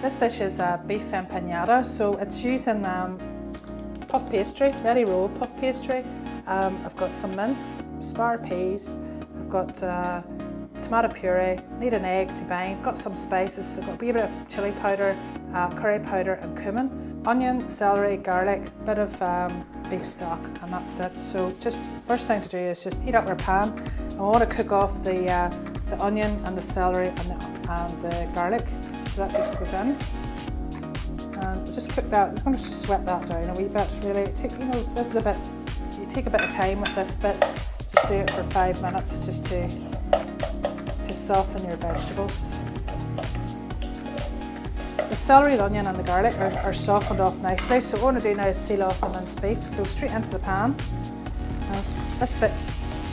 This dish is a beef empanada, so it's using puff pastry, ready rolled puff pastry. I've got some mince, spar peas, I've got tomato puree, need an egg to bind, got some spices, so I've got a wee bit of chilli powder, curry powder and cumin, onion, celery, garlic, bit of beef stock, and that's it. So just first thing to do is just heat up our pan. I want to cook off the onion and the celery and the garlic, so that just goes in. And we'll just cook that. I'm going to just sweat that down a wee bit. Really, this is a bit. You take a bit of time with this bit. Just do it for 5 minutes, just to soften your vegetables. The celery, the onion and the garlic are softened off nicely, so what I want to do now is seal off the minced beef, so straight into the pan. This bit,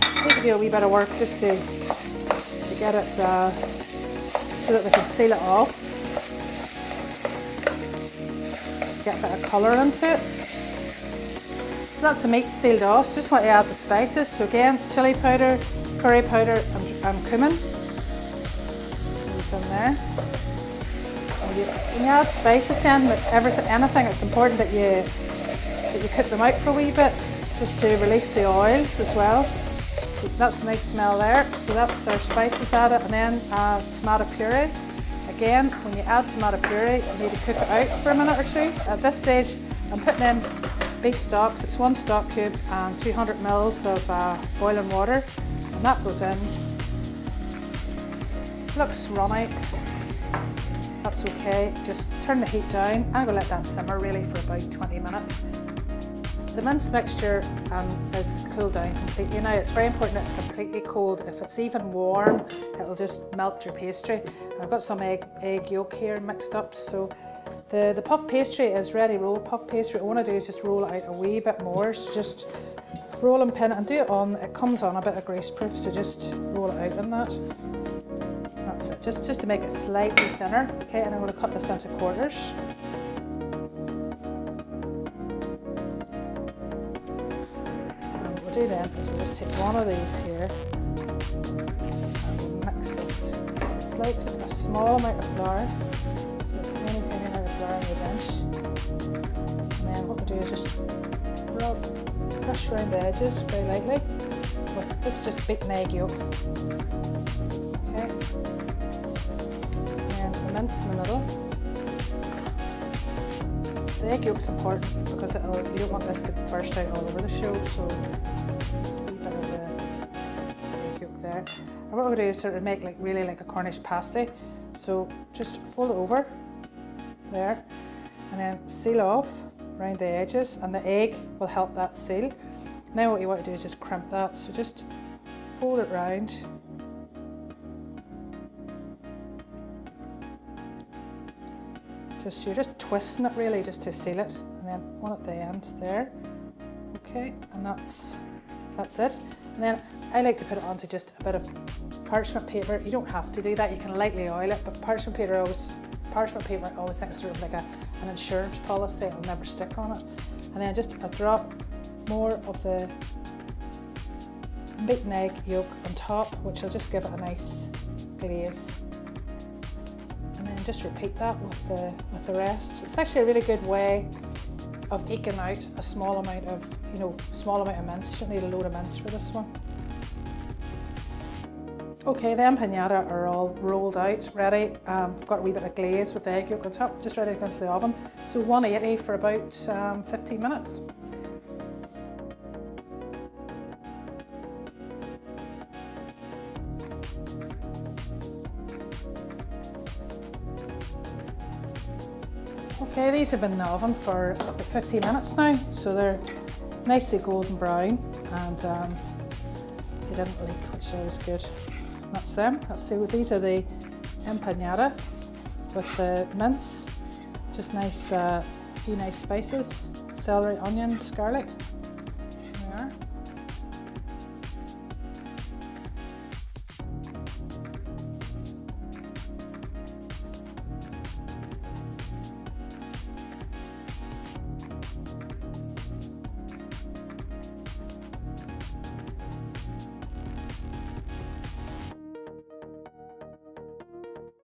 I need to do a wee bit of work just to get it so that we can seal it off, get a bit of colour into it. So that's the meat sealed off, so just want to add the spices, so again, chilli powder, curry powder and cumin. Those in there. When you add spices to anything, it's important that you cook them out for a wee bit, just to release the oils as well. So that's a nice smell there. So that's our spices added, and then tomato puree. Again, when you add tomato puree, you need to cook it out for a minute or two. At this stage, I'm putting in beef stock. So it's 1 stock cube and 200 ml of boiling water, and that goes in. Looks runny. That's okay, just turn the heat down. I'm going to let that simmer really for about 20 minutes. The mince mixture is cooled down completely now. It's very important that it's completely cold. If it's even warm, it'll just melt your pastry. And I've got some egg yolk here mixed up. So the puff pastry is ready rolled puff pastry. What I want to do is just roll it out a wee bit more. So just roll and pin it and do it on, it comes on a bit of greaseproof, so just roll it out in that. That's it, just to make it slightly thinner. Okay, and I'm going to cut this into quarters. And what we'll do then is we'll just take one of these here and we'll mix this just a small amount of flour. So it's a tiny amount of flour in your bench. And then what we'll do is just brush around the edges very lightly. This is just beaten egg yolk. Okay. And the mince in the middle. The egg yolk's important because you don't want this to burst out all over the show, so a wee bit of the egg yolk there. And what we're going to do is sort of make really like a Cornish pasty. So just fold it over there and then seal off around the edges, and the egg will help that seal. Now what you want to do is just crimp that, so just fold it round. You're just twisting it really just to seal it, and then one at the end there. Okay, and that's it. And then I like to put it onto just a bit of parchment paper. You don't have to do that, you can lightly oil it, but parchment paper I always think it's sort of like an insurance policy, it'll never stick on it. And then just a drop more of the beaten egg yolk on top, which will just give it a nice glaze. And then just repeat that with the rest. It's actually a really good way of eking out a small amount of mince. You don't need a load of mince for this one. Okay, the empanada are all rolled out, ready. I've got a wee bit of glaze with the egg yolk on top, just ready to go into the oven. So 180 for about 15 minutes. Okay, these have been in the oven for about 15 minutes now, so they're nicely golden brown, and they didn't leak, which is always good. And that's them. These are the empanada with the mince, just nice, few nice spices, celery, onions, garlic.